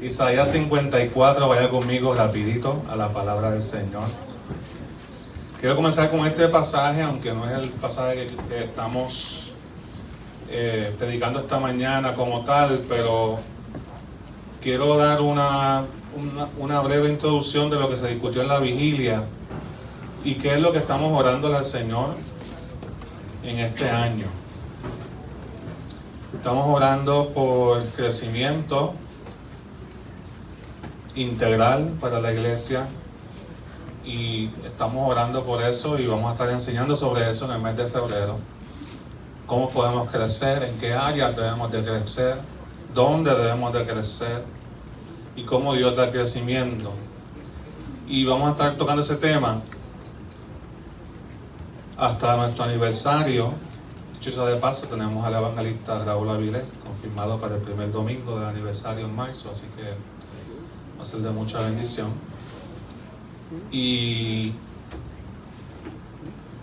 Isaías 54, vaya conmigo rapidito a la palabra del Señor. Quiero comenzar con este pasaje, aunque no es el pasaje que estamos predicando esta mañana como tal, pero quiero dar una breve introducción de lo que se discutió en la vigilia y qué es lo que estamos orándole al Señor en este año. Estamos orando por crecimiento integral para la iglesia y estamos orando por eso y vamos a estar enseñando sobre eso en el mes de febrero. Cómo podemos crecer, en qué áreas debemos de crecer, dónde debemos de crecer y cómo Dios da crecimiento. Y vamos a estar tocando ese tema hasta nuestro aniversario. Dicho sea de paso, tenemos al evangelista Raúl Avilés confirmado para el primer domingo del aniversario en marzo, así que va a ser de mucha bendición. Y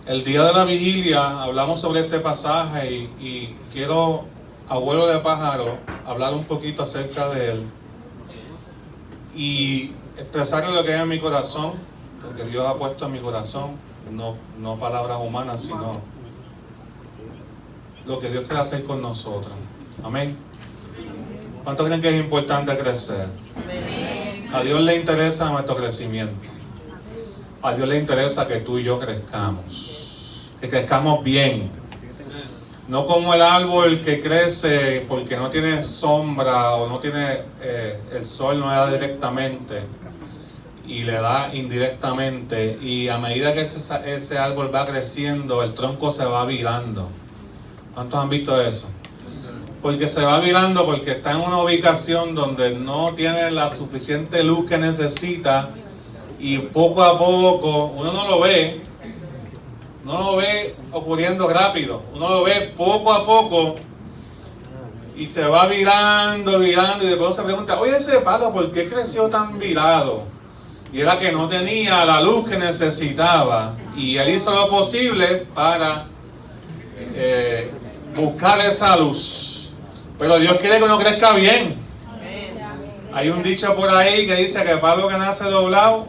el día de la vigilia hablamos sobre este pasaje y quiero, a vuelo de pájaro, hablar un poquito acerca de él y expresarle lo que hay en mi corazón, lo que Dios ha puesto en mi corazón, no palabras humanas, sino lo que Dios quiere hacer con nosotros. Amén. ¿Cuántos creen que es importante crecer? A Dios le interesa nuestro crecimiento. A Dios le interesa que tú y yo crezcamos. Que crezcamos bien. No como el árbol que crece porque no tiene sombra o no tiene el sol no le da directamente y le da indirectamente. Y a medida que ese árbol va creciendo, el tronco se va virando. ¿Cuántos han visto eso? Porque se va virando porque está en una ubicación donde no tiene la suficiente luz que necesita y poco a poco uno no lo ve ocurriendo rápido, uno lo ve poco a poco y se va virando y después se pregunta, oye, ese palo, ¿por qué creció tan virado? Y era que no tenía la luz que necesitaba y él hizo lo posible para buscar esa luz. Pero Dios quiere que uno crezca bien. Hay un dicho por ahí que dice que el palo que nace doblado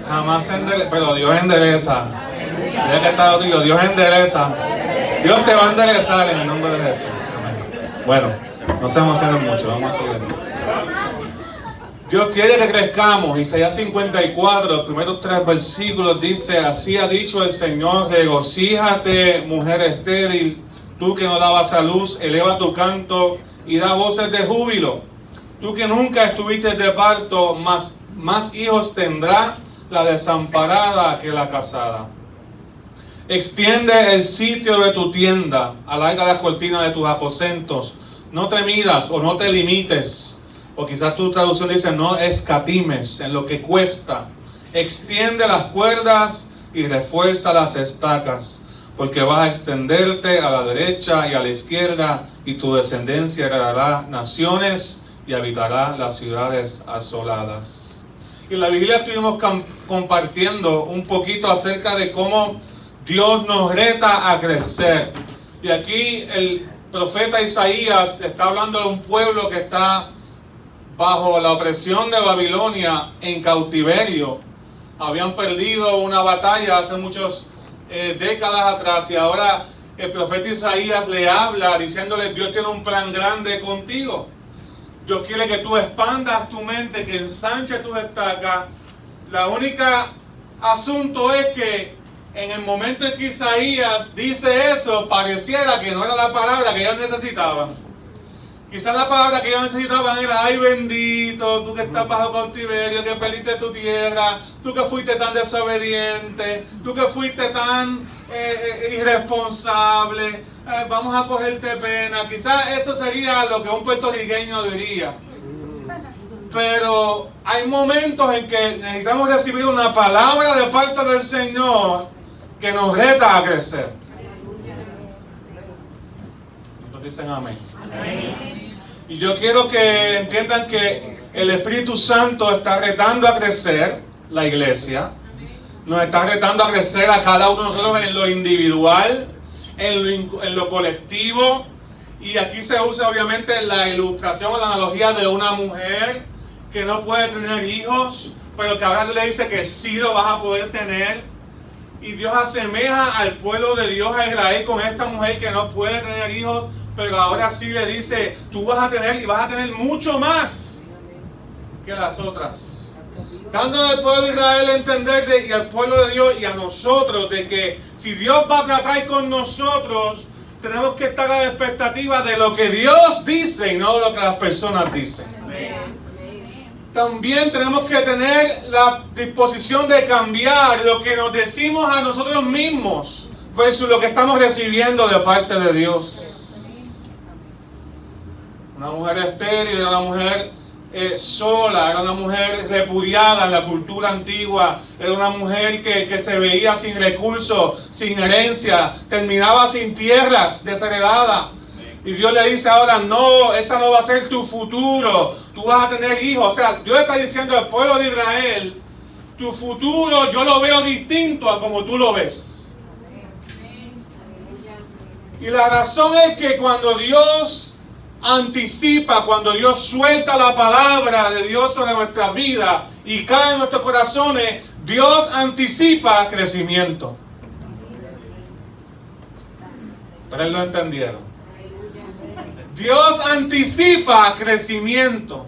jamás se endereza. Pero Dios endereza. Mira que está tuyo, Dios endereza. Dios te va a enderezar en el nombre de Jesús. Bueno, no se emocionen mucho, vamos a seguir. Dios quiere que crezcamos. Isaías 54, los primeros 3 versículos dice: así ha dicho el Señor, regocíjate, mujer estéril, tú que no dabas a luz, eleva tu canto y da voces de júbilo. Tú que nunca estuviste de parto, más hijos tendrá la desamparada que la casada. Extiende el sitio de tu tienda, alarga las cortinas de tus aposentos. No te midas o no te limites. O quizás tu traducción dice no escatimes en lo que cuesta. Extiende las cuerdas y refuerza las estacas, porque vas a extenderte a la derecha y a la izquierda, y tu descendencia heredará naciones y habitará las ciudades asoladas. Y en la Biblia estuvimos compartiendo un poquito acerca de cómo Dios nos reta a crecer. Y aquí el profeta Isaías está hablando de un pueblo que está bajo la opresión de Babilonia, en cautiverio. Habían perdido una batalla hace muchas décadas atrás y ahora el profeta Isaías le habla diciéndole: Dios tiene un plan grande contigo. Dios quiere que tú expandas tu mente, que ensanches tus estacas. La única asunto es que en el momento en que Isaías dice eso, pareciera que no era la palabra que ellos necesitaban. Quizás la palabra que ellos necesitaban era: ay bendito, tú que estás bajo cautiverio, que perdiste tu tierra, tú que fuiste tan desobediente, tú que fuiste tan irresponsable, vamos a cogerte pena. Quizás eso sería lo que un puertorriqueño diría. Pero hay momentos en que necesitamos recibir una palabra de parte del Señor que nos reta a crecer. ¿Cuántos dicen amén? Amén. Y yo quiero que entiendan que el Espíritu Santo está retando a crecer la iglesia. Nos está retando a crecer a cada uno de nosotros en lo individual, en lo colectivo, Y aquí se usa obviamente la ilustración o la analogía de una mujer que no puede tener hijos, pero que ahora le dice que sí lo vas a poder tener. Y Dios asemeja al pueblo de Dios a Israel con esta mujer que no puede tener hijos, pero ahora sí le dice, tú vas a tener y vas a tener mucho más que las otras. Dando al pueblo de Israel a entender y al pueblo de Dios y a nosotros de que si Dios va a tratar con nosotros, tenemos que estar a la expectativa de lo que Dios dice y no de lo que las personas dicen. También tenemos que tener la disposición de cambiar lo que nos decimos a nosotros mismos versus lo que estamos recibiendo de parte de Dios. Una mujer estéril era una mujer sola, era una mujer repudiada en la cultura antigua, era una mujer que se veía sin recursos, sin herencia, terminaba sin tierras, desheredada. Y Dios le dice ahora, no, esa no va a ser tu futuro, tú vas a tener hijos. O sea, Dios está diciendo al pueblo de Israel, tu futuro yo lo veo distinto a como tú lo ves. Y la razón es que cuando Dios anticipa, cuando Dios suelta la palabra de Dios sobre nuestra vida y cae en nuestros corazones, Dios anticipa crecimiento. Ustedes lo entendieron. Dios anticipa crecimiento.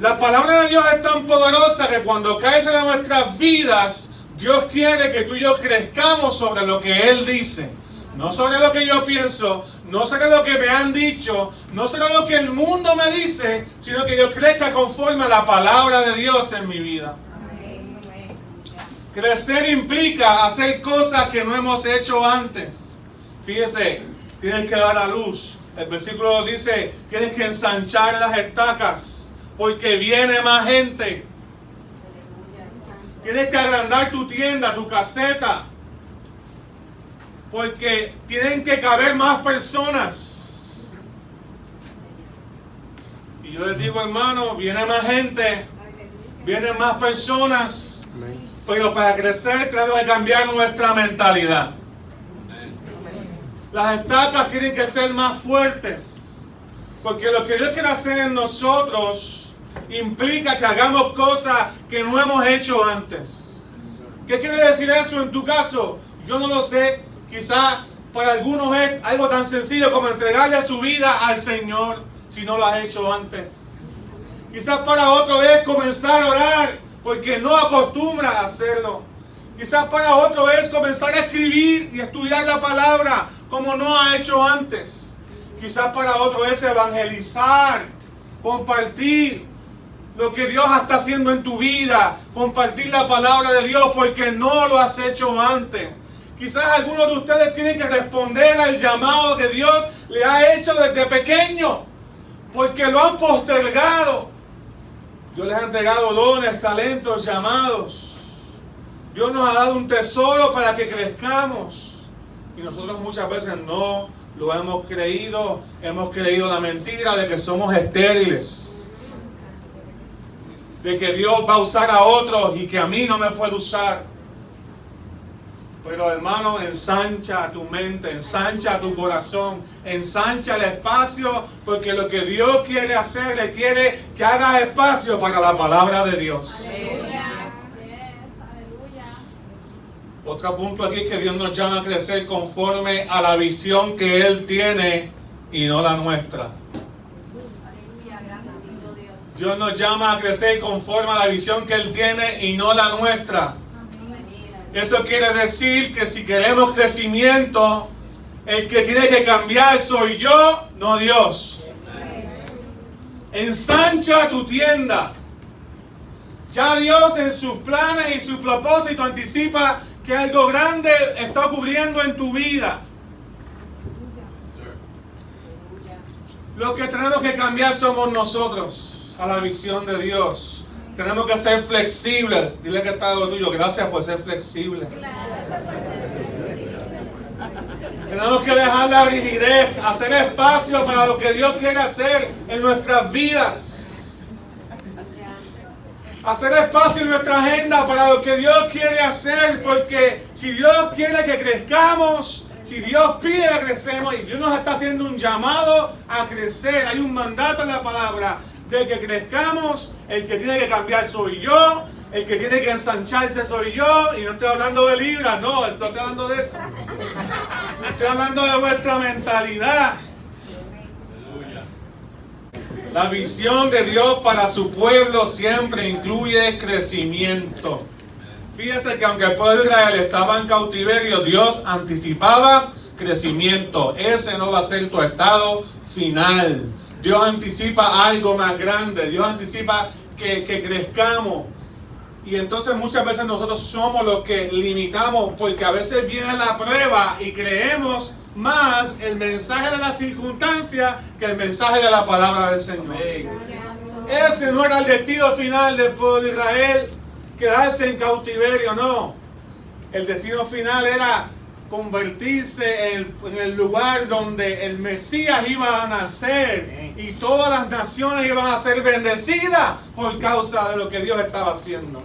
La palabra de Dios es tan poderosa que cuando cae sobre nuestras vidas, Dios quiere que tú y yo crezcamos sobre lo que Él dice. No sobre lo que yo pienso, no sobre lo que me han dicho, no sobre lo que el mundo me dice, sino que yo crezca conforme a la palabra de Dios en mi vida. Crecer implica hacer cosas que no hemos hecho antes. Fíjese, tienes que dar a luz. El versículo dice, tienes que ensanchar las estacas, porque viene más gente. Tienes que agrandar tu tienda, tu caseta, porque tienen que caber más personas. Y yo les digo, hermano, viene más gente, vienen más personas, pero para crecer tenemos que cambiar nuestra mentalidad. Las estacas tienen que ser más fuertes, porque lo que Dios quiere hacer en nosotros implica que hagamos cosas que no hemos hecho antes. ¿Qué quiere decir eso en tu caso? Yo no lo sé. Quizás para algunos es algo tan sencillo como entregarle su vida al Señor si no lo has hecho antes. Quizás para otros es comenzar a orar porque no acostumbra a hacerlo. Quizás para otros es comenzar a escribir y estudiar la palabra como no ha hecho antes. Quizás para otros es evangelizar, compartir lo que Dios está haciendo en tu vida, compartir la palabra de Dios porque no lo has hecho antes. Quizás algunos de ustedes tienen que responder al llamado que Dios le ha hecho desde pequeño, porque lo han postergado. Dios les ha entregado dones, talentos, llamados. Dios nos ha dado un tesoro para que crezcamos. Y nosotros muchas veces no lo hemos creído la mentira de que somos estériles. De que Dios va a usar a otros y que a mí no me puede usar. Pero hermano, ensancha tu mente, ensancha tu corazón, ensancha el espacio, porque lo que Dios quiere hacer, le quiere que hagas espacio para la palabra de Dios. Aleluya. Otro punto aquí es que Dios nos llama a crecer conforme a la visión que Él tiene y no la nuestra. Dios nos llama a crecer conforme a la visión que Él tiene y no la nuestra. Eso quiere decir que si queremos crecimiento, el que tiene que cambiar soy yo, no Dios. Ensancha tu tienda. Ya Dios en sus planes y su propósito anticipa que algo grande está ocurriendo en tu vida. Lo que tenemos que cambiar somos nosotros a la visión de Dios. Tenemos que ser flexibles. Dile que está algo tuyo. Gracias por ser flexible. Tenemos que dejar la rigidez, hacer espacio para lo que Dios quiere hacer en nuestras vidas. Hacer espacio en nuestra agenda para lo que Dios quiere hacer, porque si Dios quiere que crezcamos, Si Dios pide que crecemos y Dios nos está haciendo un llamado a crecer, hay un mandato en la palabra de que crezcamos, el que tiene que cambiar soy yo, el que tiene que ensancharse soy yo, y no estoy hablando de libras, no estoy hablando de eso. Estoy hablando de vuestra mentalidad. La visión de Dios para su pueblo siempre incluye crecimiento. Fíjese que aunque el pueblo de Israel estaba en cautiverio, Dios anticipaba crecimiento. Ese no va a ser tu estado final. Dios anticipa algo más grande. Dios anticipa que crezcamos. Y entonces muchas veces nosotros somos los que limitamos, porque a veces viene la prueba y creemos más el mensaje de la circunstancia que el mensaje de la palabra del Señor. Ese no era el destino final del pueblo de Israel, quedarse en cautiverio, no. El destino final era convertirse en el lugar donde el Mesías iba a nacer y todas las naciones iban a ser bendecidas por causa de lo que Dios estaba haciendo.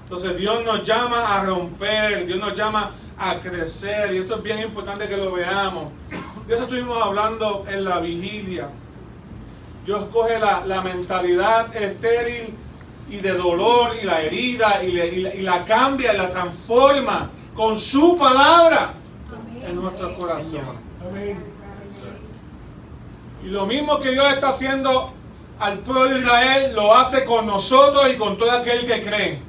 Entonces Dios nos llama a romper, Dios nos llama a crecer, y esto es bien importante que lo veamos. De eso estuvimos hablando en la vigilia. Dios coge la mentalidad estéril y de dolor y la herida y la cambia y la transforma con su palabra en nuestro corazón. Y lo mismo que Dios está haciendo al pueblo de Israel, lo hace con nosotros y con todo aquel que cree.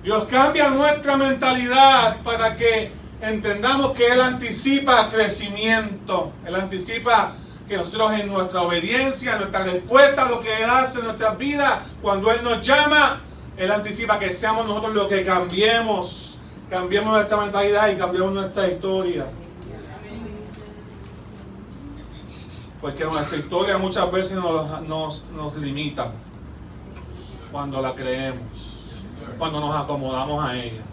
Dios cambia nuestra mentalidad para que entendamos que Él anticipa crecimiento. Él anticipa que nosotros en nuestra obediencia, en nuestra respuesta a lo que Él hace en nuestras vidas, cuando Él nos llama, Él anticipa que seamos nosotros los que cambiemos nuestra mentalidad y cambiemos nuestra historia. Porque nuestra historia muchas veces nos limita cuando la creemos, cuando nos acomodamos a ella.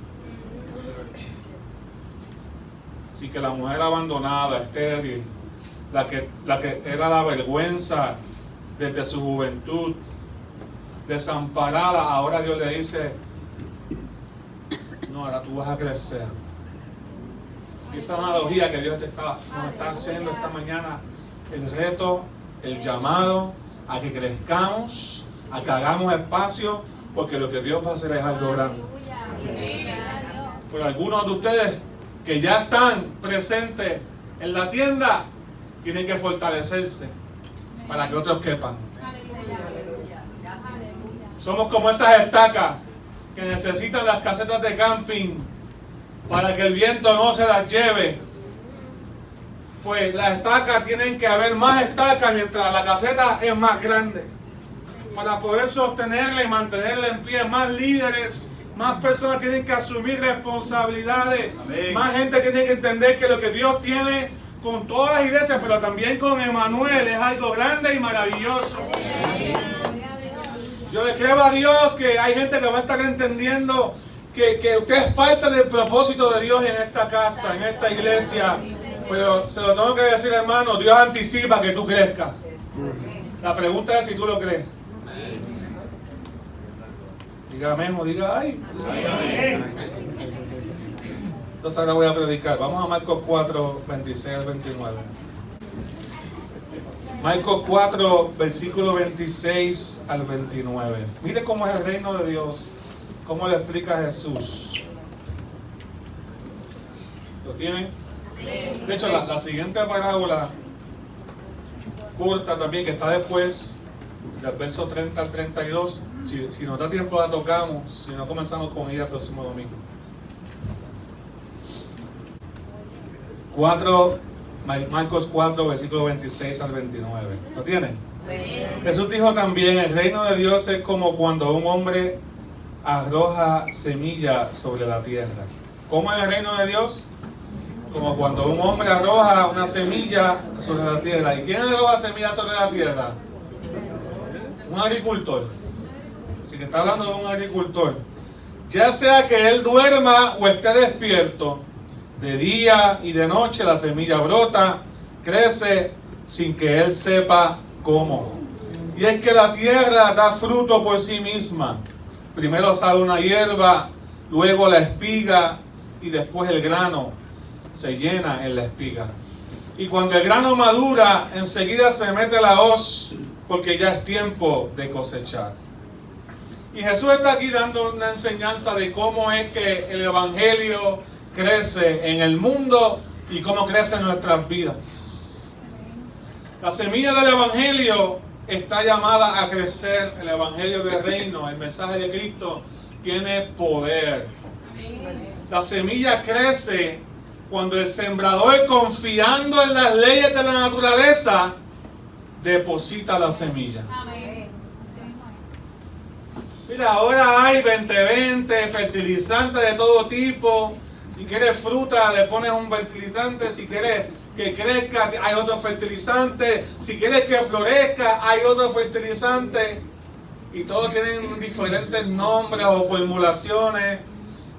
Así que la mujer abandonada, estéril, la que era la vergüenza desde su juventud, desamparada, ahora Dios le dice, no, ahora tú vas a crecer. Y esa analogía que Dios nos está haciendo esta mañana, el reto, el llamado a que crezcamos, a que hagamos espacio, porque lo que Dios va a hacer es algo grande. Por algunos de ustedes que ya están presentes en la tienda, tienen que fortalecerse para que otros quepan. Somos como esas estacas que necesitan las casetas de camping para que el viento no se las lleve. Pues las estacas, tienen que haber más estacas mientras la caseta es más grande, para poder sostenerla y mantenerla en pie. Más líderes, más personas tienen que asumir responsabilidades. Amén. Más gente tiene que entender que lo que Dios tiene con todas las iglesias, pero también con Emmanuel, es algo grande y maravilloso. Amén. Yo le creo a Dios que hay gente que va a estar entendiendo que usted es parte del propósito de Dios en esta casa, en esta iglesia. Pero se lo tengo que decir, hermano, Dios anticipa que tú crezcas. La pregunta es si tú lo crees. Diga amén o diga ay. Entonces ahora voy a predicar. Vamos a Marcos 4, 26 al 29. Marcos 4, versículo 26 al 29. Mire cómo es el reino de Dios. Cómo le explica Jesús. ¿Lo tienen? De hecho, la siguiente parábola corta también, que está después del verso 30 al 32, si nos da tiempo la tocamos, si no comenzamos con ella el próximo domingo. 4, Marcos 4, versículo 26 al 29. ¿Lo tienen? Jesús dijo también, el reino de Dios es como cuando un hombre arroja semilla sobre la tierra. ¿Cómo es el reino de Dios? Como cuando un hombre arroja una semilla sobre la tierra. ¿Y quién arroja semillas sobre la tierra? Un agricultor. Así que está hablando de un agricultor. Ya sea que él duerma o esté despierto, de día y de noche la semilla brota, crece sin que él sepa cómo. Y es que la tierra da fruto por sí misma. Primero sale una hierba, luego la espiga, y después el grano se llena en la espiga. Y cuando el grano madura, enseguida se mete la hoz, porque ya es tiempo de cosechar. Y Jesús está aquí dando una enseñanza de cómo es que el Evangelio crece en el mundo y cómo crece en nuestras vidas. La semilla del Evangelio está llamada a crecer. El Evangelio del Reino, el mensaje de Cristo, tiene poder. La semilla crece cuando el sembrador, confiando en las leyes de la naturaleza, deposita la semilla. Mira, ahora hay 20-20, fertilizantes de todo tipo. Si quieres fruta, le pones un fertilizante. Si quieres que crezca, hay otro fertilizante. Si quieres que florezca, hay otro fertilizante. Y todos tienen diferentes nombres o formulaciones.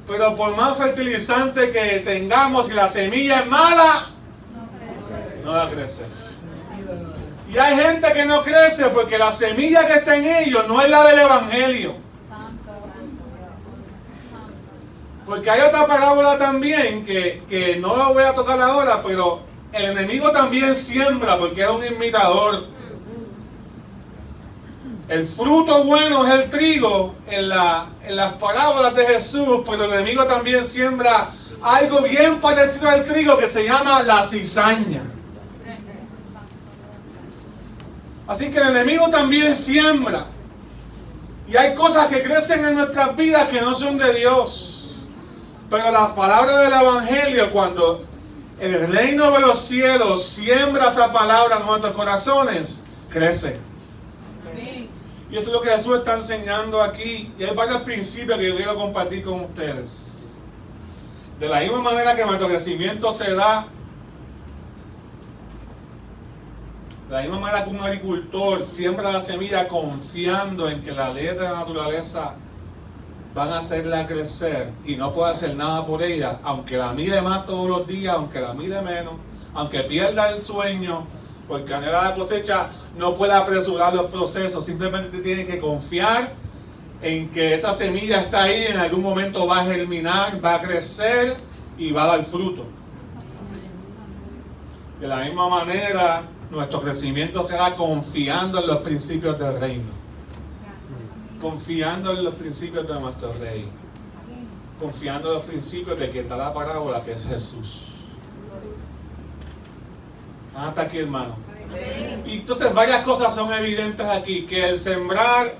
Pero por más fertilizante que tengamos, si la semilla es mala, no va a crecer. Y hay gente que no crece porque la semilla que está en ellos no es la del Evangelio. Porque hay otra parábola también que no la voy a tocar ahora, pero el enemigo también siembra porque es un imitador. El fruto bueno es el trigo en las parábolas de Jesús, pero el enemigo también siembra algo bien parecido al trigo que se llama la cizaña. Así que el enemigo también siembra. Y hay cosas que crecen en nuestras vidas que no son de Dios. Pero la palabra del Evangelio, cuando el reino de los cielos siembra esa palabra en nuestros corazones, crece. Y eso es lo que Jesús está enseñando aquí. Y hay varios principios que yo quiero compartir con ustedes. De la misma manera que nuestro crecimiento se da, de la misma manera que un agricultor siembra la semilla confiando en que las leyes de la naturaleza van a hacerla crecer y no puede hacer nada por ella, aunque la mire más todos los días, aunque la mire menos, aunque pierda el sueño, porque anhela la cosecha, no puede apresurar los procesos, simplemente tiene que confiar en que esa semilla está ahí, en algún momento va a germinar, va a crecer y va a dar fruto. De la misma manera, nuestro crecimiento será confiando en los principios del reino. Confiando en los principios de nuestro Rey. Confiando en los principios de que está la parábola, que es Jesús. Hasta aquí, hermano. Y entonces varias cosas son evidentes aquí. Que el sembrar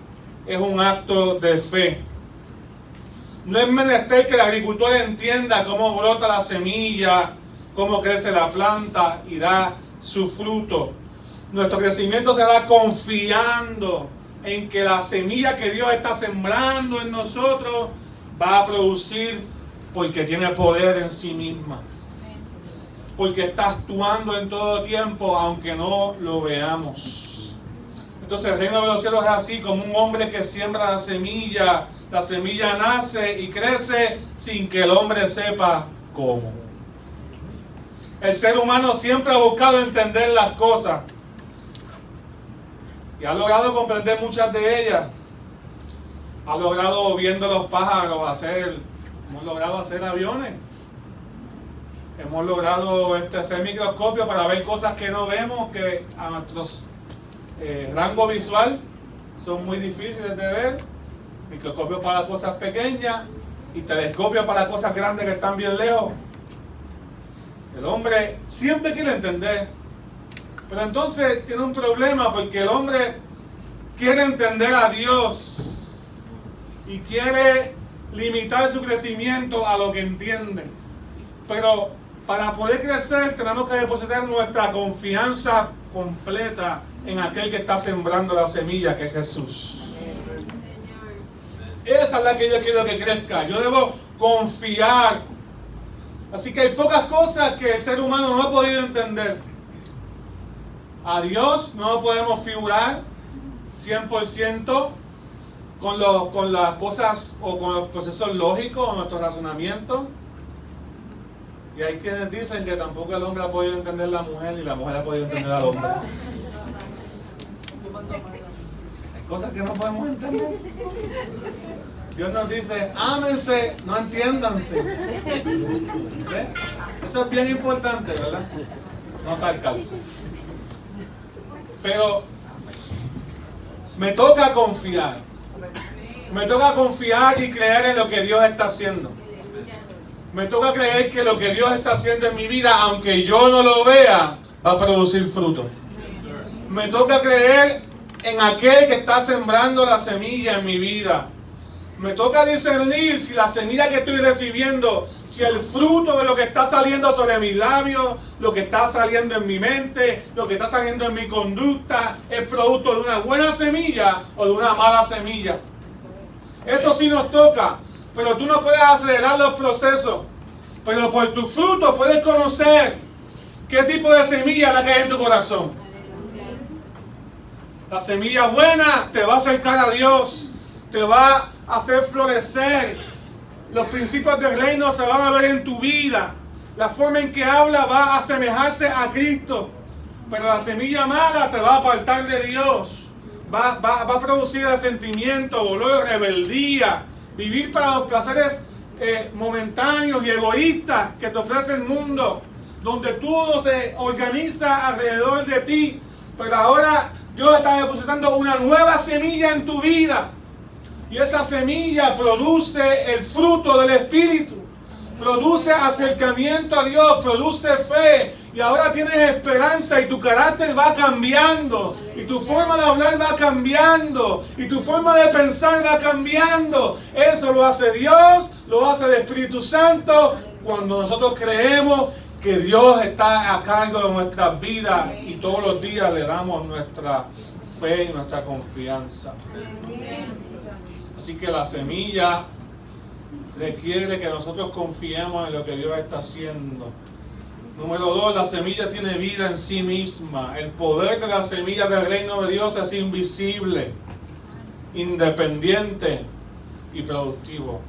es un acto de fe. No es menester que el agricultor entienda cómo brota la semilla, cómo crece la planta y da su fruto. Nuestro crecimiento se da confiando en que la semilla que Dios está sembrando en nosotros va a producir porque tiene poder en sí misma. Porque está actuando en todo tiempo, aunque no lo veamos. Entonces el reino de los cielos es así, como un hombre que siembra la semilla nace y crece sin que el hombre sepa cómo. El ser humano siempre ha buscado entender las cosas y ha logrado comprender muchas de ellas. Ha logrado, viendo los pájaros, hemos logrado hacer aviones. Hemos logrado hacer microscopios para ver cosas que no vemos, que a nuestros rango visual son muy difíciles de ver. Microscopios para cosas pequeñas y telescopios para cosas grandes que están bien lejos. El hombre siempre quiere entender. Pero entonces tiene un problema porque el hombre quiere entender a Dios y quiere limitar su crecimiento a lo que entiende. Pero para poder crecer tenemos que depositar nuestra confianza completa en aquel que está sembrando la semilla, que es Jesús. Esa es la que yo quiero que crezca. Yo debo confiar. Así que hay pocas cosas que el ser humano no ha podido entender. A Dios no lo podemos figurar 100% con las cosas o con los procesos lógicos o nuestro razonamiento. Y hay quienes dicen que tampoco el hombre ha podido entender a la mujer y la mujer ha podido entender al hombre. Hay cosas que no podemos entender. Dios nos dice, ámense, no entiéndanse. ¿Ve? Eso es bien importante, ¿verdad? No saltarse. Pero me toca confiar. Me toca confiar y creer en lo que Dios está haciendo. Me toca creer que lo que Dios está haciendo en mi vida, aunque yo no lo vea, va a producir fruto. Me toca creer en aquel que está sembrando la semilla en mi vida. Me toca discernir si la semilla que estoy recibiendo, si el fruto de lo que está saliendo sobre mis labios, lo que está saliendo en mi mente, lo que está saliendo en mi conducta, es producto de una buena semilla o de una mala semilla. Eso sí nos toca, pero tú no puedes acelerar los procesos. Pero por tu fruto puedes conocer qué tipo de semilla es la que hay en tu corazón. La semilla buena te va a acercar a Dios, te va a hacer florecer. Los principios del reino se van a ver en tu vida. La forma en que habla va a asemejarse a Cristo. Pero la semilla mala te va a apartar de Dios. Va a producir resentimiento, dolor, rebeldía. Vivir para los placeres momentáneos y egoístas que te ofrece el mundo. Donde todo se organiza alrededor de ti. Pero ahora Dios está depositando una nueva semilla en tu vida. Y esa semilla produce el fruto del Espíritu. Produce acercamiento a Dios, produce fe. Y ahora tienes esperanza y tu carácter va cambiando. Y tu forma de hablar va cambiando. Y tu forma de pensar va cambiando. Eso lo hace Dios, lo hace el Espíritu Santo. Cuando nosotros creemos que Dios está a cargo de nuestras vidas y todos los días le damos nuestra fe y nuestra confianza. Así que la semilla requiere que nosotros confiemos en lo que Dios está haciendo. Número 2, la semilla tiene vida en sí misma. El poder de la semilla del reino de Dios es invisible, independiente y productivo.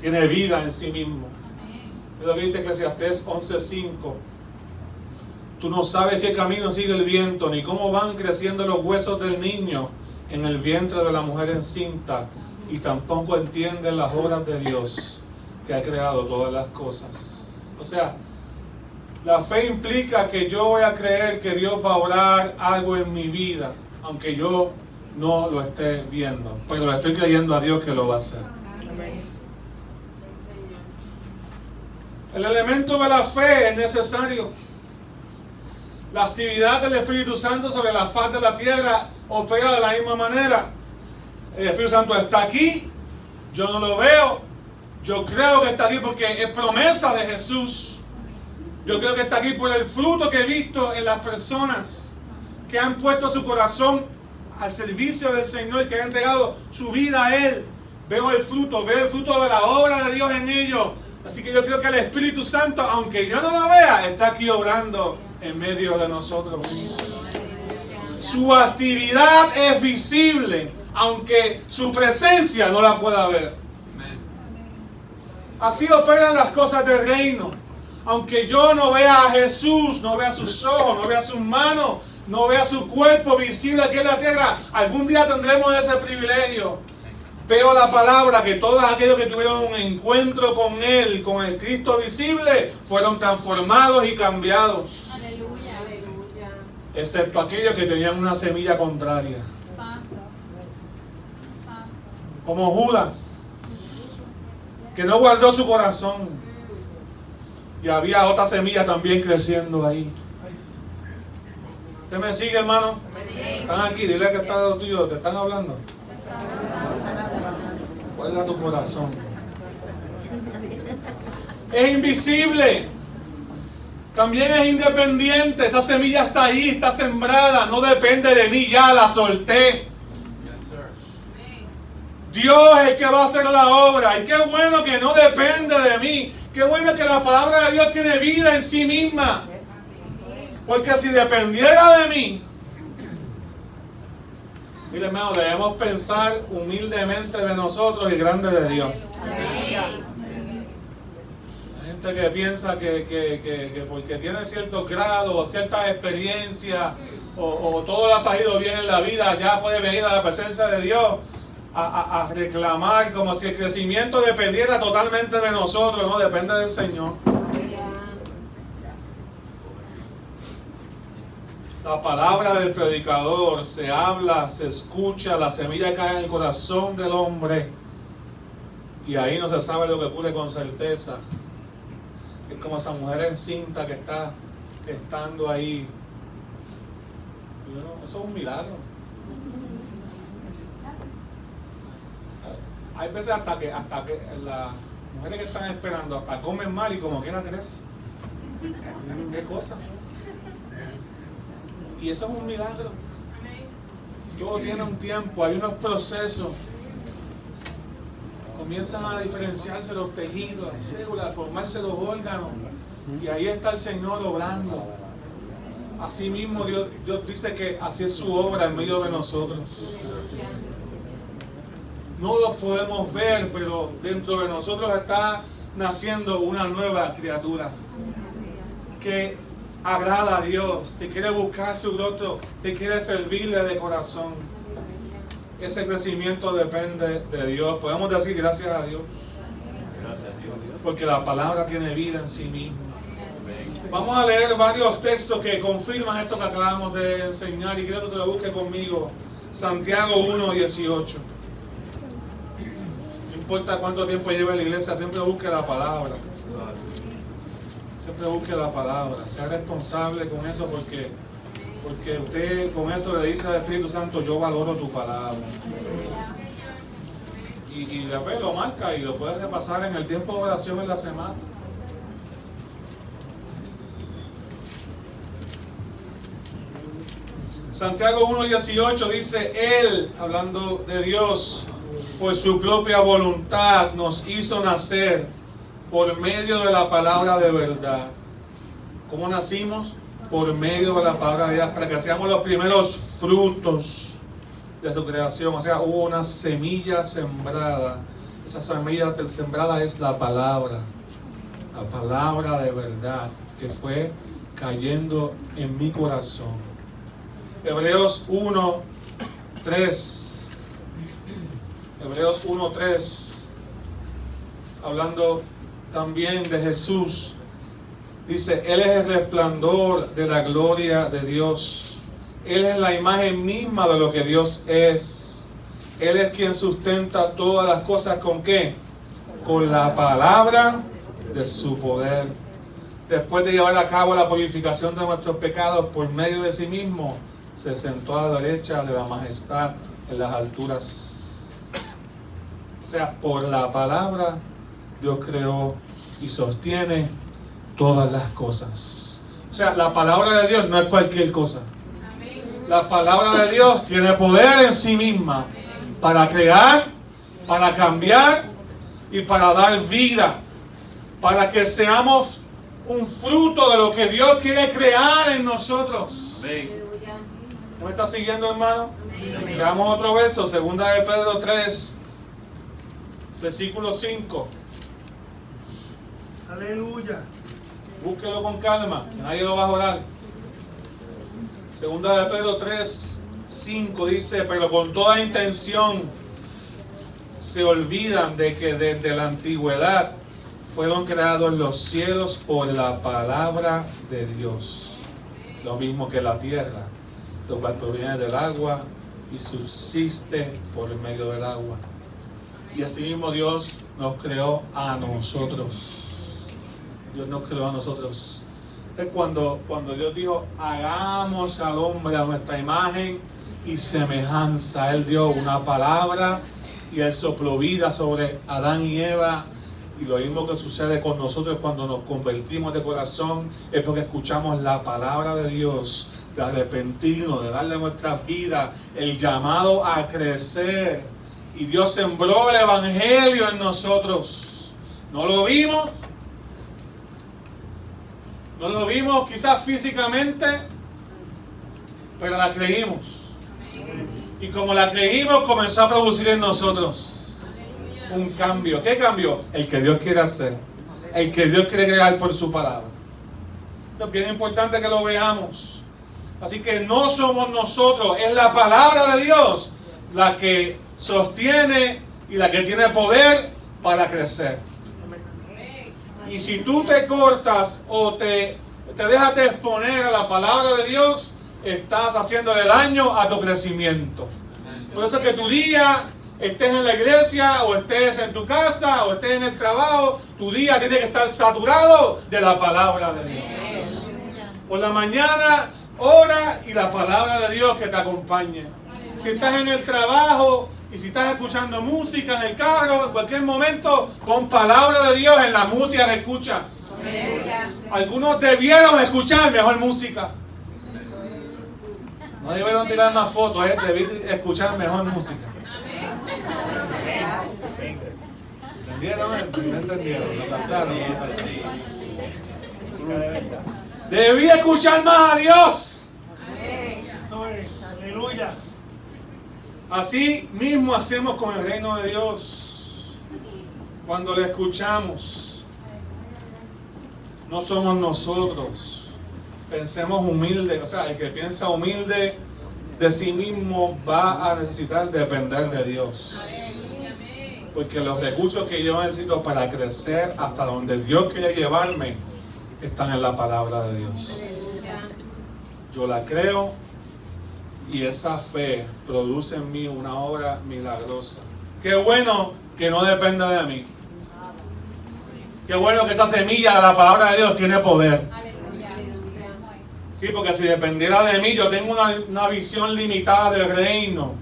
Tiene vida en sí mismo. Es lo que dice Eclesiastés 11:5. Tú no sabes qué camino sigue el viento, ni cómo van creciendo los huesos del niño en el vientre de la mujer encinta, y tampoco entiendes las obras de Dios, que ha creado todas las cosas. O sea, la fe implica que yo voy a creer que Dios va a obrar algo en mi vida, aunque yo no lo esté viendo, pero le estoy creyendo a Dios que lo va a hacer. El elemento de la fe es necesario. La actividad del Espíritu Santo sobre la faz de la tierra opera de la misma manera. El Espíritu Santo está aquí, yo no lo veo, yo creo que está aquí porque es promesa de Jesús. Yo creo que está aquí por el fruto que he visto en las personas que han puesto su corazón al servicio del Señor, que han entregado su vida a Él. Veo el fruto de la obra de Dios en ellos. Así que yo creo que el Espíritu Santo, aunque yo no lo vea, está aquí obrando en medio de nosotros. Su actividad es visible, aunque su presencia no la pueda ver. Así operan las cosas del reino. Aunque yo no vea a Jesús, no vea sus ojos, no vea sus manos, no vea su cuerpo visible aquí en la tierra, algún día tendremos ese privilegio. Veo la palabra que todos aquellos que tuvieron un encuentro con Él, con el Cristo visible, fueron transformados y cambiados. Aleluya. Excepto aquellos que tenían una semilla contraria. Como Judas, que no guardó su corazón. Y había otra semilla también creciendo ahí. ¿Usted me sigue, hermano? Están aquí, dile que está al lado tuyo, te están hablando. Guarda tu corazón. Es invisible. También es independiente. Esa semilla está ahí, está sembrada. No depende de mí, ya la solté. Dios es el que va a hacer la obra. Y qué bueno que no depende de mí. Qué bueno que la palabra de Dios tiene vida en sí misma. Porque si dependiera de mí, mire, hermano, debemos pensar humildemente de nosotros y grande de Dios. Hay gente que piensa que porque tiene ciertos grados o ciertas experiencias o todo le ha salido bien en la vida, ya puede venir a la presencia de Dios. a reclamar como si el crecimiento dependiera totalmente de nosotros. No, depende del Señor. La palabra del predicador se habla, se escucha, la semilla cae en el corazón del hombre y ahí no se sabe lo que ocurre con certeza. Es como esa mujer encinta que está estando ahí. Eso es un milagro. Hay veces hasta que las mujeres que están esperando hasta comen mal y como quiera crece. ¿Qué cosa? Y eso es un milagro. Todo tiene un tiempo, hay unos procesos. Comienzan a diferenciarse los tejidos, las células, a formarse los órganos. Y ahí está el Señor obrando. Así mismo Dios dice que así es su obra en medio de nosotros. No lo podemos ver, pero dentro de nosotros está naciendo una nueva criatura que agrada a Dios, que quiere buscar su rostro, que quiere servirle de corazón. Ese crecimiento depende de Dios. Podemos decir gracias a Dios, porque la palabra tiene vida en sí misma. Vamos a leer varios textos que confirman esto que acabamos de enseñar y quiero que lo busque conmigo. Santiago 1:18. No importa cuánto tiempo lleve en la iglesia, siempre busque la palabra. Siempre busque la palabra. Sea responsable con eso porque usted con eso le dice al Espíritu Santo, yo valoro tu palabra. Y después lo marca y lo puede repasar en el tiempo de oración en la semana. Santiago 1:18 dice, Él, hablando de Dios, por su propia voluntad nos hizo nacer por medio de la palabra de verdad. ¿Cómo nacimos? Por medio de la palabra de Dios, para que seamos los primeros frutos de su creación. O sea, hubo una semilla sembrada. Esa semilla sembrada es la palabra de verdad, que fue cayendo en mi corazón. Hebreos 1:3. Hebreos 1:3. Hablando también de Jesús. Dice, Él es el resplandor de la gloria de Dios. Él es la imagen misma de lo que Dios es. Él es quien sustenta todas las cosas. ¿Con qué? Con la palabra de su poder. Después de llevar a cabo la purificación de nuestros pecados por medio de sí mismo, se sentó a la derecha de la majestad en las alturas. O sea, por la palabra Dios creó y sostiene todas las cosas. O sea, la palabra de Dios no es cualquier cosa. La palabra de Dios tiene poder en sí misma para crear, para cambiar y para dar vida. Para que seamos un fruto de lo que Dios quiere crear en nosotros. ¿Me está siguiendo, hermano? Veamos otro verso, 2 de Pedro 3, versículo 5. Aleluya. Búsquelo con calma, que nadie lo va a jorar. 2 de Pedro 3, 5 dice, pero con toda intención se olvidan de que desde la antigüedad fueron creados los cielos por la palabra de Dios, lo mismo que la tierra, lo cual proviene del agua y subsiste por el medio del agua. Y así mismo Dios nos creó a nosotros. Dios nos creó a nosotros. Es cuando Dios dijo, hagamos al hombre a nuestra imagen y semejanza. Él dio una palabra y Él sopló vida sobre Adán y Eva. Y lo mismo que sucede con nosotros cuando nos convertimos de corazón es porque escuchamos la palabra de Dios, de arrepentirnos, de darle nuestra vida, el llamado a crecer. Y Dios sembró el evangelio en nosotros. No lo vimos quizás físicamente, pero la creímos. Y como la creímos, comenzó a producir en nosotros un cambio. ¿Qué cambio? El que Dios quiere hacer, el que Dios quiere crear por su palabra. Es bien importante que lo veamos. Así que no somos nosotros, es la palabra de Dios la que sostiene y la que tiene poder para crecer. Y si tú te cortas o te dejas de exponer a la palabra de Dios, estás haciéndole daño a tu crecimiento. Por eso que tu día, estés en la iglesia o estés en tu casa o estés en el trabajo, tu día tiene que estar saturado de la palabra de Dios. Por la mañana, ora y la palabra de Dios que te acompañe. Si estás en el trabajo y si estás escuchando música en el carro, en cualquier momento, pon palabra de Dios en la música que escuchas. Algunos debieron escuchar mejor música. No debieron tirar más fotos, debí escuchar mejor música. ¿Entendieron? ¿No entendieron? ¿No está claro? Debí escuchar más a Dios. Aleluya. Así mismo hacemos con el reino de Dios. Cuando le escuchamos, no somos nosotros. Pensemos humilde, o sea, el que piensa humilde de sí mismo va a necesitar depender de Dios. Porque los recursos que yo necesito para crecer hasta donde Dios quiere llevarme están en la palabra de Dios. Yo la creo y esa fe produce en mí una obra milagrosa. Qué bueno que no dependa de mí. Qué bueno que esa semilla de la palabra de Dios tiene poder. Sí, porque si dependiera de mí, yo tengo una visión limitada del reino.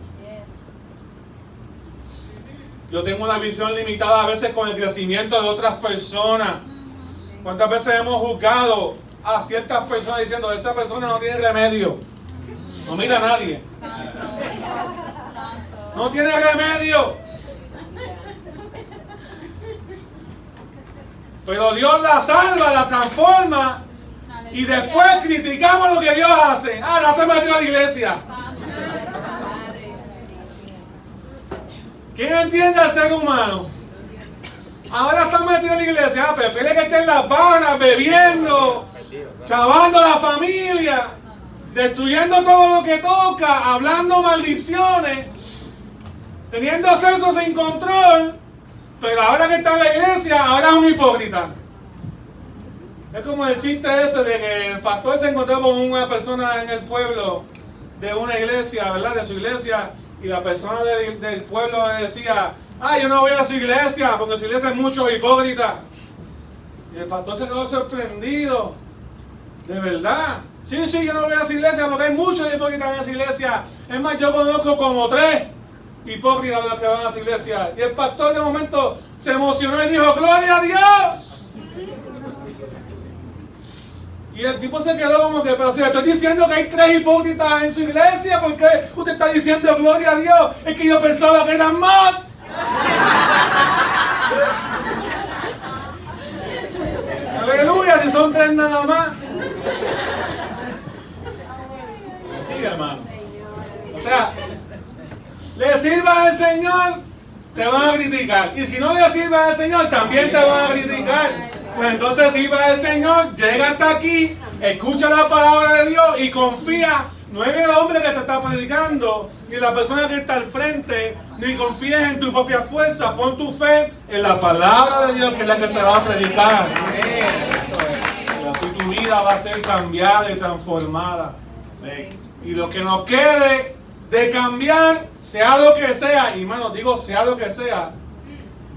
Yo tengo una visión limitada a veces con el crecimiento de otras personas. ¿Cuántas veces hemos juzgado a ciertas personas diciendo esa persona no tiene remedio? No mira a nadie. No tiene remedio. Pero Dios la salva, la transforma. Y después criticamos lo que Dios hace. No se metió a la iglesia. ¿Quién entiende al ser humano? Ahora está metido en la iglesia. Prefiere que esté en las barras, bebiendo, chavando a la familia, destruyendo todo lo que toca, hablando maldiciones, teniendo sexo sin control. Pero ahora que está en la iglesia, ahora es un hipócrita. Es como el chiste ese de que el pastor se encontró con una persona en el pueblo de una iglesia, ¿verdad? De su iglesia, y la persona del pueblo le decía, yo no voy a su iglesia, porque su iglesia es mucho hipócrita. Y el pastor se quedó sorprendido. De verdad. Sí, yo no voy a esa iglesia porque hay muchos hipócritas en esa iglesia. Es más, yo conozco como 3 hipócritas de los que van a esa iglesia. Y el pastor de momento se emocionó y dijo, ¡Gloria a Dios! Y el tipo se quedó como que, pero si le estoy diciendo que hay 3 hipócritas en su iglesia, ¿por qué usted está diciendo gloria a Dios? Es que yo pensaba que eran más. Aleluya, si son 3 nada más. Sigue, hermano. O sea, le sirvas al Señor, te van a criticar. Y si no le sirvas al Señor, también te van a criticar. Pues entonces sirva al Señor, llega hasta aquí, escucha la palabra de Dios y confía, no en el hombre que te está predicando, ni en la persona que está al frente, ni confíes en tu propia fuerza, pon tu fe en la palabra de Dios, que es la que se va a predicar. Y así tu vida va a ser cambiada y transformada. Y lo que nos quede de cambiar, sea lo que sea, y hermano, digo sea lo que sea,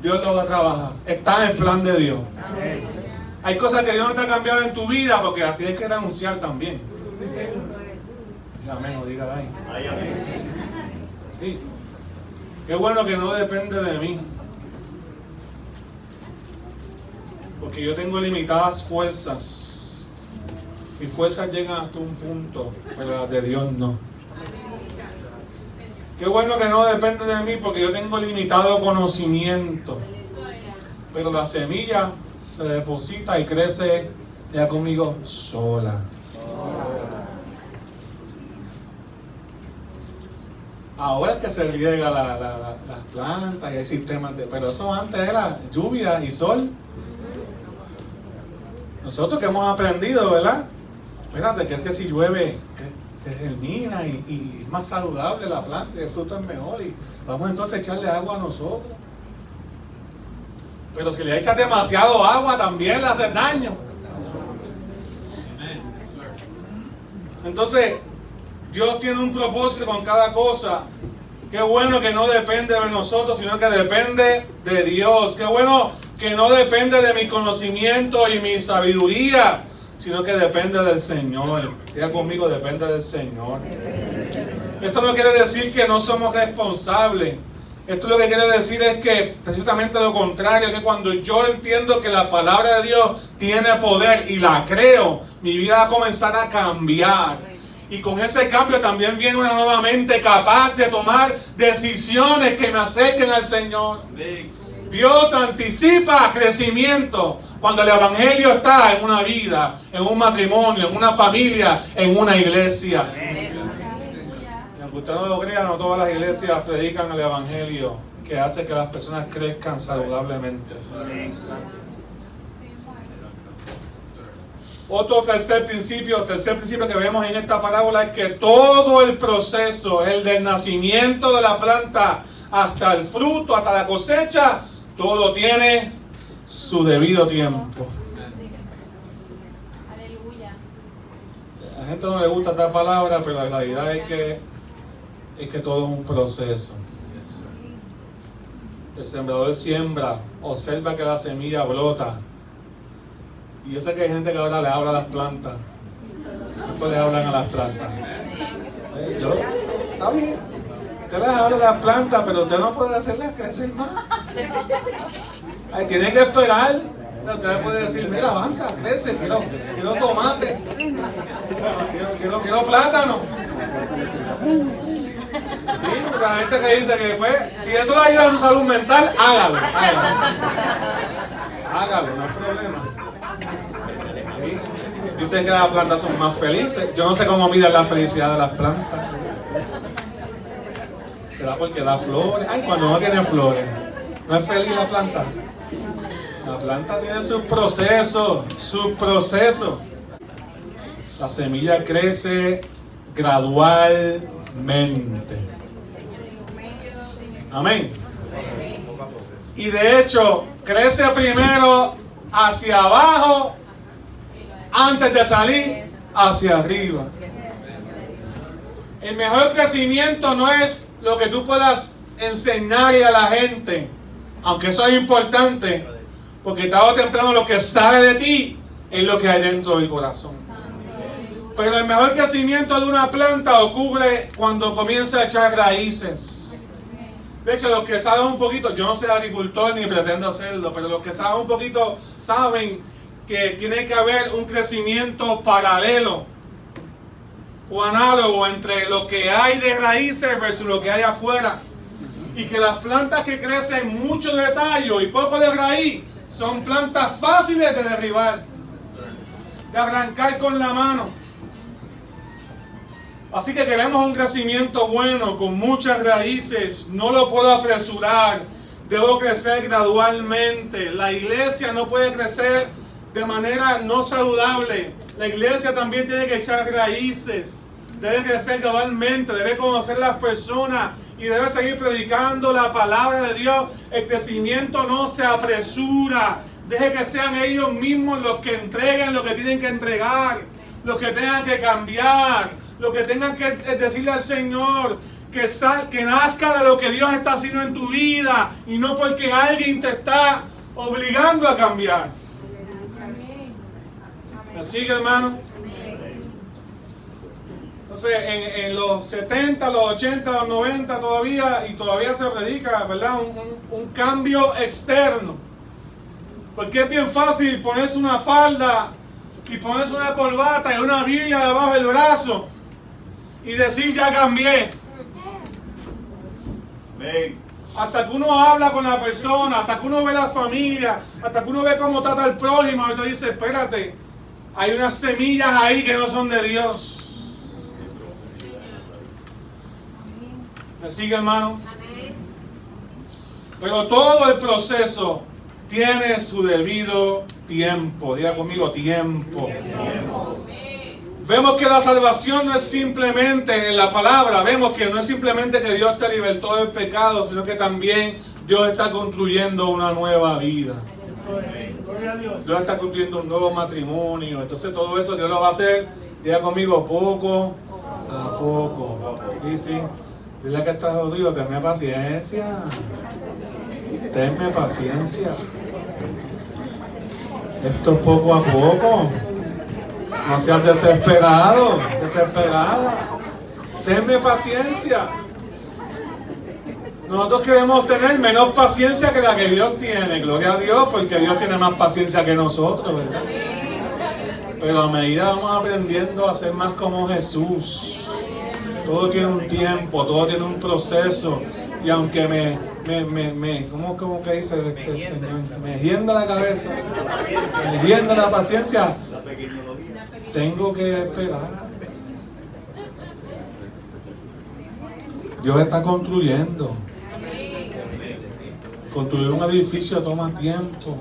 Dios lo va a trabajar. Está en el plan de Dios. Amén. Hay cosas que Dios no te ha cambiado en tu vida porque las tienes que renunciar también. Amén, no diga ahí. Sí. Qué bueno que no depende de mí. Porque yo tengo limitadas fuerzas. Mis fuerzas llegan hasta un punto, pero las de Dios no. Qué bueno que no depende de mí porque yo tengo limitado conocimiento. Pero la semilla se deposita y crece ya conmigo sola. Ahora es que se riega las plantas y hay sistemas de... Pero eso antes era lluvia y sol. Nosotros que hemos aprendido, ¿verdad? Espérate, que es que si llueve, que que germina y es más saludable la planta y el fruto es mejor y vamos entonces a echarle agua a nosotros. Pero si le echas demasiado agua también le hace daño. Entonces Dios tiene un propósito con cada cosa. Qué bueno que no depende de nosotros, sino que depende de Dios. Qué bueno que no depende de mi conocimiento y mi sabiduría, sino que depende del Señor. Diga conmigo, depende del Señor. Esto no quiere decir que no somos responsables. Esto lo que quiere decir es que precisamente lo contrario, que cuando yo entiendo que la palabra de Dios tiene poder y la creo, mi vida va a comenzar a cambiar. Y con ese cambio también viene una nueva mente capaz de tomar decisiones que me acerquen al Señor. Dios anticipa crecimiento cuando el Evangelio está en una vida, en un matrimonio, en una familia, en una iglesia. Y aunque usted no lo crea, no todas las iglesias predican el Evangelio que hace que las personas crezcan saludablemente. Otro tercer principio que vemos en esta parábola es que todo el proceso, el del nacimiento de la planta hasta el fruto, hasta la cosecha, todo tiene su debido tiempo. Aleluya. A la gente no le gusta esta palabra, pero la realidad es que todo es un proceso. El sembrador siembra, observa que la semilla brota. Y yo sé que hay gente que ahora le habla a las plantas. ¿Cuánto le hablan a las plantas? Está bien. Usted les habla a las plantas, pero usted no puede hacerlas crecer más. Tiene que esperar. Usted le puede decir, mira, avanza, crece, quiero tomate. Quiero plátano. Sí, porque la gente que dice que después, si eso le ayuda a su salud mental, hágalo. Hágalo, no hay problema. Dicen que las plantas son más felices. Yo no sé cómo miden la felicidad de las plantas. ¿Será porque da flores? Ay, cuando no tiene flores, ¿no es feliz la planta? La planta tiene sus procesos. La semilla crece gradualmente. Amén. Y de hecho, crece primero hacia abajo antes de salir hacia arriba. El mejor crecimiento no es lo que tú puedas enseñarle a la gente, aunque eso es importante, porque tarde o temprano lo que sale de ti es lo que hay dentro del corazón. Pero el mejor crecimiento de una planta ocurre cuando comienza a echar raíces. De hecho, los que saben un poquito, yo no soy agricultor ni pretendo hacerlo, pero los que saben un poquito saben que tiene que haber un crecimiento paralelo o análogo entre lo que hay de raíces versus lo que hay afuera. Y que las plantas que crecen mucho de tallo y poco de raíz son plantas fáciles de derribar, de arrancar con la mano. Así que queremos un crecimiento bueno, con muchas raíces. No lo puedo apresurar, debo crecer gradualmente. La iglesia no puede crecer de manera no saludable. La iglesia también tiene que echar raíces, debe crecer gradualmente, debe conocer las personas y debe seguir predicando la palabra de Dios. El crecimiento no se apresura. Deje que sean ellos mismos los que entreguen lo que tienen que entregar, los que tengan que cambiar, los que tengan que decirle al Señor que nazca de lo que Dios está haciendo en tu vida y no porque alguien te está obligando a cambiar. ¿Me sigue, hermano? Entonces, en los 70, los 80, los 90 todavía se predica, ¿verdad? Un cambio externo. Porque es bien fácil ponerse una falda y ponerse una corbata y una Biblia debajo del brazo y decir ya cambié. Hasta que uno habla con la persona, hasta que uno ve la familia, hasta que uno ve cómo trata el prójimo, y uno dice, espérate, hay unas semillas ahí que no son de Dios. ¿Me sigue, hermano? Pero todo el proceso tiene su debido tiempo. Diga conmigo, tiempo. Vemos que la salvación no es simplemente, en la palabra, vemos que no es simplemente que Dios te libertó del pecado, sino que también Dios está construyendo una nueva vida. Dios está construyendo un nuevo matrimonio. Entonces todo eso Dios lo va a hacer, diga conmigo, poco a poco. Sí, sí. Dile que estás jodido, tenme paciencia. Tenme paciencia. Esto es poco a poco. No seas desesperado, desesperada. Tenme paciencia. Nosotros queremos tener menos paciencia que la que Dios tiene. Gloria a Dios, porque Dios tiene más paciencia que nosotros, ¿verdad? Pero a medida vamos aprendiendo a ser más como Jesús. Todo tiene un tiempo, todo tiene un proceso. Y aunque ¿cómo que dice este Señor? Me hienda la cabeza, me hienda la paciencia. Tengo que esperar. Dios está construyendo. Construir un edificio toma tiempo.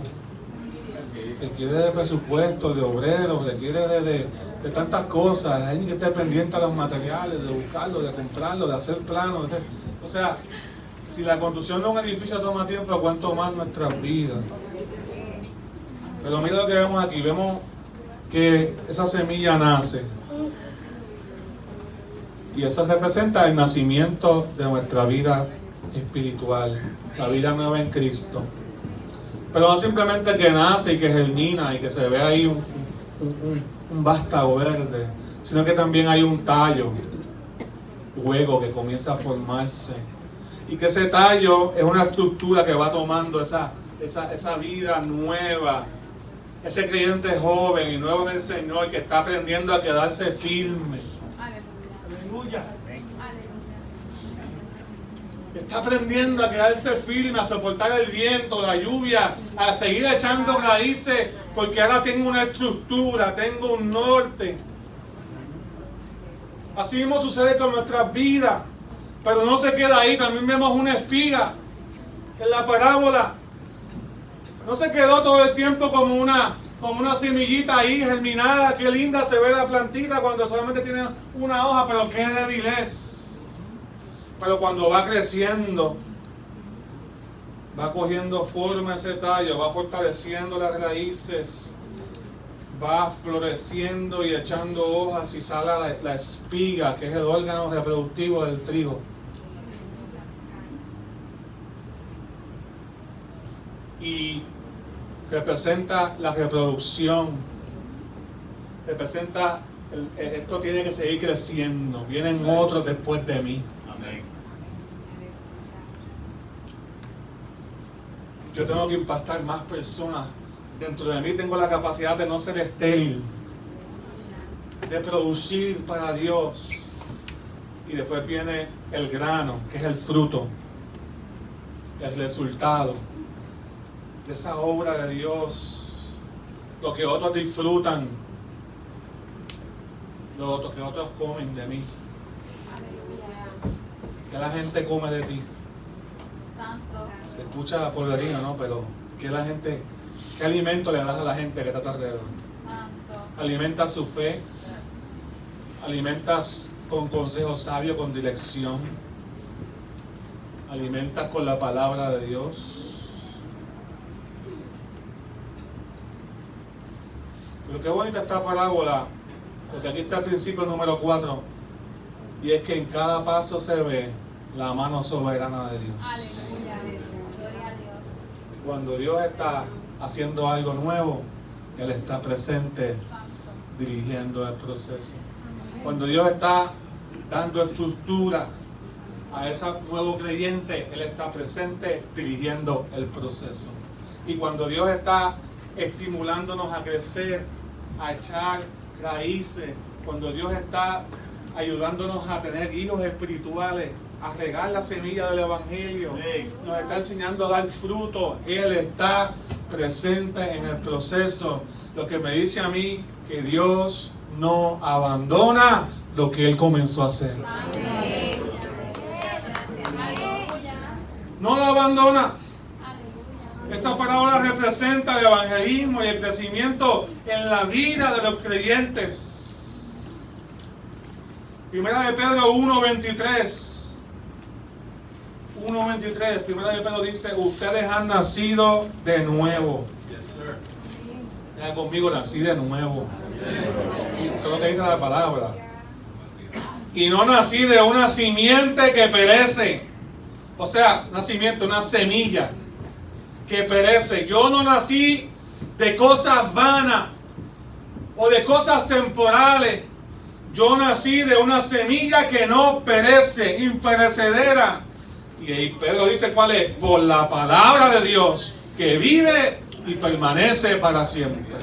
Requiere de presupuesto, de obreros, requiere de tantas cosas. Hay que estar pendiente a los materiales, de buscarlo, de comprarlo, de hacer planos. O sea, si la construcción de un edificio toma tiempo, ¿cuánto más nuestras vidas? Pero mira lo que vemos aquí. Vemos que esa semilla nace. Y eso representa el nacimiento de nuestra vida espiritual, la vida nueva en Cristo. Pero no simplemente que nace y que germina y que se ve ahí un vástago verde, sino que también hay un tallo, luego que comienza a formarse. Y que ese tallo es una estructura que va tomando esa vida nueva, ese creyente joven y nuevo en el Señor que está aprendiendo a quedarse firme. Aleluya. Está aprendiendo a quedarse firme, a soportar el viento, la lluvia, a seguir echando raíces, porque ahora tengo una estructura, tengo un norte. Así mismo sucede con nuestras vidas, pero no se queda ahí. También vemos una espiga en la parábola. No se quedó todo el tiempo como una semillita ahí germinada. Qué linda se ve la plantita cuando solamente tiene una hoja, pero qué débil es. Pero cuando va creciendo, va cogiendo forma ese tallo, va fortaleciendo las raíces, va floreciendo y echando hojas y sale la espiga, que es el órgano reproductivo del trigo. Y representa la reproducción, representa, esto tiene que seguir creciendo, vienen otros después de mí. Yo tengo que impactar más personas. Dentro de mí tengo la capacidad de no ser estéril, de producir para Dios. Y después viene el grano, que es el fruto, el resultado de esa obra de Dios, lo que otros disfrutan, lo que otros comen de mí. Que la gente come de ti. Se escucha poderío, ¿no? Pero ¿qué alimento le das a la gente que está a tu alrededor? Alimentas su fe, alimentas con consejo sabio, con dirección, alimentas con la palabra de Dios. Pero qué bonita esta parábola, porque aquí está el principio número 4, y es que en cada paso se ve la mano soberana de Dios. Aleluya, gloria a Dios. Cuando Dios está haciendo algo nuevo, Él está presente dirigiendo el proceso. Cuando Dios está dando estructura a ese nuevo creyente, Él está presente dirigiendo el proceso. Y cuando Dios está estimulándonos a crecer, a echar raíces, cuando Dios está ayudándonos a tener hijos espirituales, a regar la semilla del Evangelio, nos está enseñando a dar fruto, Él está presente en el proceso. Lo que me dice a mí que Dios no abandona lo que Él comenzó a hacer. No lo abandona. Esta parábola representa el evangelismo y el crecimiento en la vida de los creyentes. Primera de Pedro 1:23. 1:23. Primera de Pedro dice: ustedes han nacido de nuevo. Diga conmigo, nací de nuevo. Eso es lo que dice la palabra. Y no nací de una simiente que perece. O sea, nacimiento, una semilla que perece. Yo no nací de cosas vanas o de cosas temporales. Yo nací de una semilla que no perece, imperecedera. Y ahí Pedro dice cuál es: por la palabra de Dios, que vive y permanece para siempre.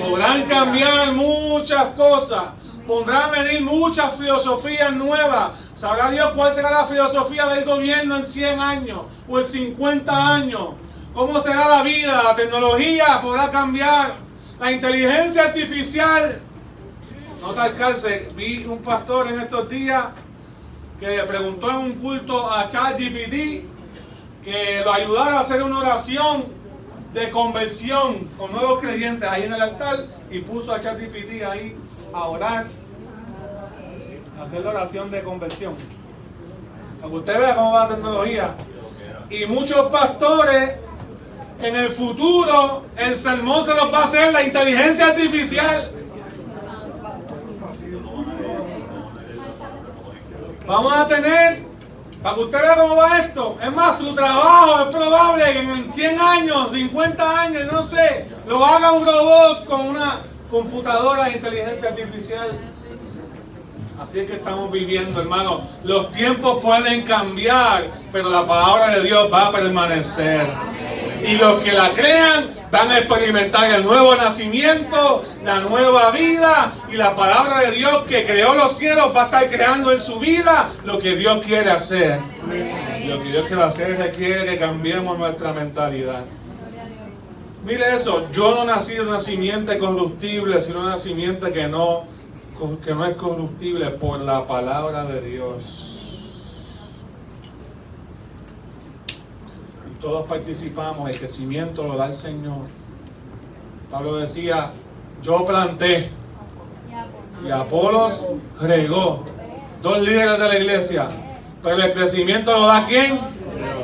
Podrán cambiar muchas cosas, podrán venir muchas filosofías nuevas. Sabrá Dios cuál será la filosofía del gobierno en 100 años o en 50 años. ¿Cómo será la vida? La tecnología podrá cambiar. La inteligencia artificial. No te alcance. Vi un pastor en estos días que le preguntó en un culto a ChatGPT que lo ayudara a hacer una oración de conversión con nuevos creyentes ahí en el altar, y puso a ChatGPT ahí a orar, a hacer la oración de conversión. Para que usted vea cómo va la tecnología. Y muchos pastores, en el futuro, el sermón se los va a hacer la inteligencia artificial. Vamos a tener, para que usted vea cómo va esto, es más, su trabajo es probable que en 100 años, 50 años, no sé, lo haga un robot con una computadora de inteligencia artificial. Así es que estamos viviendo, hermano. Los tiempos pueden cambiar, pero la palabra de Dios va a permanecer. Y los que la crean van a experimentar el nuevo nacimiento, la nueva vida, y la palabra de Dios que creó los cielos va a estar creando en su vida lo que Dios quiere hacer. Y lo que Dios quiere hacer requiere que cambiemos nuestra mentalidad. Mire eso, yo no nací de una simiente corruptible, sino una simiente que no es corruptible, por la palabra de Dios. Todos participamos, el crecimiento lo da el Señor. Pablo decía: yo planté y Apolos regó. 2 líderes de la iglesia. Pero el crecimiento lo da ¿quién?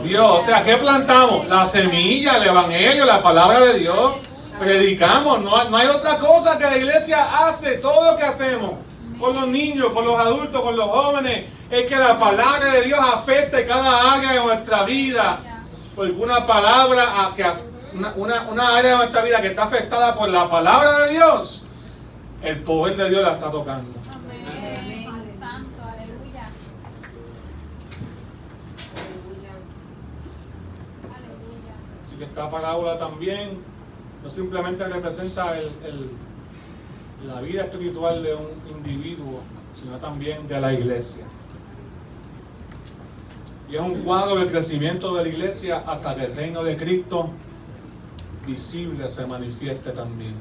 Dios. O sea, ¿qué plantamos? La semilla, el evangelio, la palabra de Dios. Predicamos, no hay otra cosa que la iglesia hace. Todo lo que hacemos con los niños, con los adultos, con los jóvenes, es que la palabra de Dios afecte cada área de nuestra vida. Porque una palabra, una área de nuestra vida que está afectada por la palabra de Dios, el poder de Dios la está tocando. Amén. Santo, aleluya. Aleluya. Así que esta parábola también no simplemente representa la vida espiritual de un individuo, sino también de la iglesia. Y es un cuadro del crecimiento de la iglesia hasta que el reino de Cristo visible se manifieste también.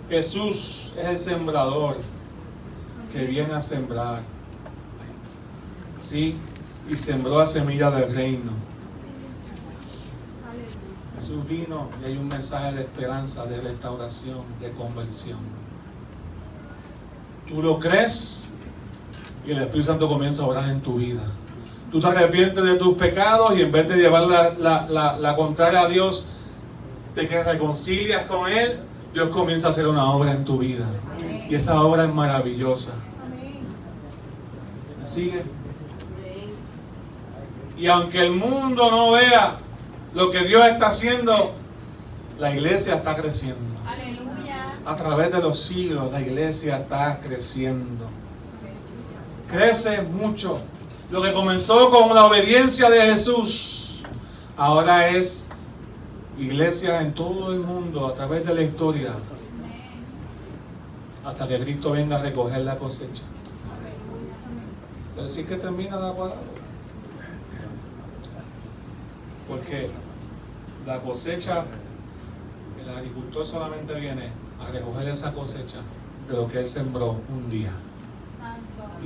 Jesús es el sembrador que viene a sembrar, ¿sí? Y sembró la semilla del reino. Jesús vino y hay un mensaje de esperanza, de restauración, de conversión. Tú lo crees y el Espíritu Santo comienza a obrar en tu vida. Tú te arrepientes de tus pecados y en vez de llevar la contraria a Dios, de que reconcilias con Él, Dios comienza a hacer una obra en tu vida. Y esa obra es maravillosa. ¿Me sigue? Y aunque el mundo no vea lo que Dios está haciendo, la iglesia está creciendo. Aleluya. A través de los siglos, la iglesia está creciendo. Crece mucho. Lo que comenzó con la obediencia de Jesús, ahora es iglesia en todo el mundo, a través de la historia, hasta que Cristo venga a recoger la cosecha. Es decir, que termina la palabra. Porque la cosecha, el agricultor solamente viene a recoger esa cosecha de lo que él sembró un día.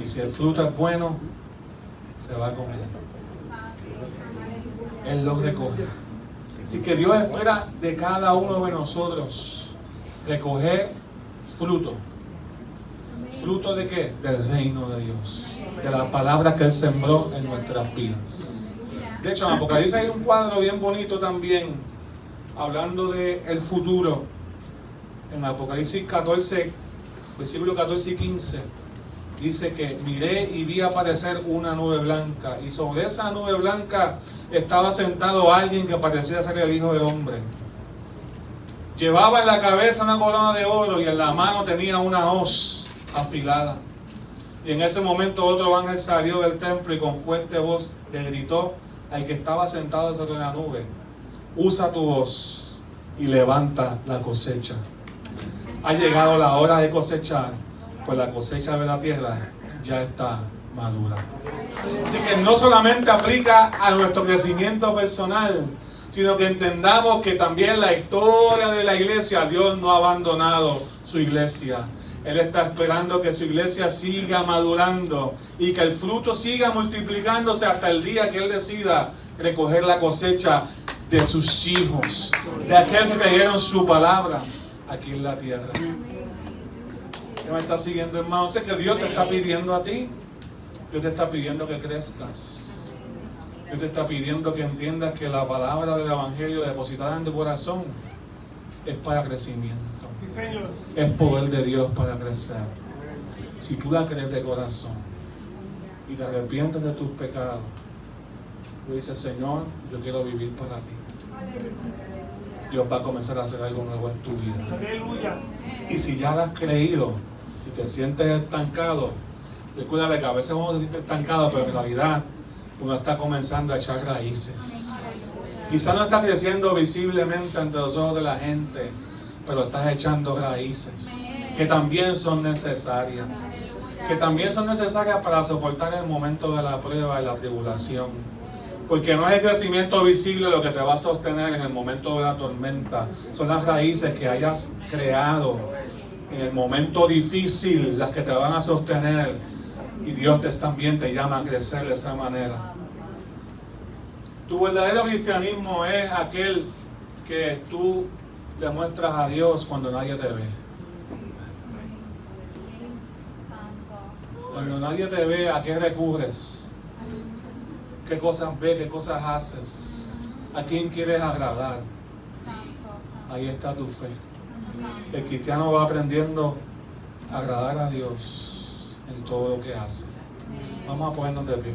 Y si el fruto es bueno, se va a comer. Él lo recoge. Así que Dios espera de cada uno de nosotros recoger fruto. ¿Fruto de qué? Del reino de Dios. De la palabra que Él sembró en nuestras vidas. De hecho, en Apocalipsis hay un cuadro bien bonito también, hablando del futuro. En Apocalipsis 14, versículos 14 y 15, dice que miré y vi aparecer una nube blanca, y sobre esa nube blanca estaba sentado alguien que parecía ser el Hijo del Hombre. Llevaba en la cabeza una corona de oro y en la mano tenía una hoz afilada. Y en ese momento otro ángel salió del templo y con fuerte voz le gritó al que estaba sentado sobre la nube: usa tu voz y levanta la cosecha. Ha llegado la hora de cosechar, pues la cosecha de la tierra ya está madura. Así que no solamente aplica a nuestro crecimiento personal, sino que entendamos que también la historia de la iglesia, Dios no ha abandonado su iglesia. Él está esperando que su iglesia siga madurando y que el fruto siga multiplicándose hasta el día que Él decida recoger la cosecha de sus hijos, de aquellos que creyeron su palabra aquí en la tierra. ¿Qué me está siguiendo, hermano? Sé que Dios te está pidiendo a ti. Dios te está pidiendo que crezcas. Dios te está pidiendo que entiendas que la palabra del Evangelio depositada en tu corazón es para crecimiento. Es poder de Dios para crecer. Si tú la crees de corazón y te arrepientes de tus pecados, tú dices: Señor, yo quiero vivir para ti. Dios va a comenzar a hacer algo nuevo en tu vida. Y si ya lo has creído y te sientes estancado, recuerda que a veces uno se siente estancado, pero en realidad uno está comenzando a echar raíces. Quizás no estás creciendo visiblemente ante los ojos de la gente, pero estás echando raíces que también son necesarias. Que también son necesarias para soportar el momento de la prueba y la tribulación. Porque no es el crecimiento visible lo que te va a sostener en el momento de la tormenta. Son las raíces que hayas creado en el momento difícil las que te van a sostener. Y Dios también te llama a crecer de esa manera. Tu verdadero cristianismo es aquel que tú le muestras a Dios cuando nadie te ve. Cuando nadie te ve, ¿a qué recurres? ¿Qué cosas ves? ¿Qué cosas haces? ¿A quién quieres agradar? Ahí está tu fe. El cristiano va aprendiendo a agradar a Dios en todo lo que hace. Vamos a ponernos de pie.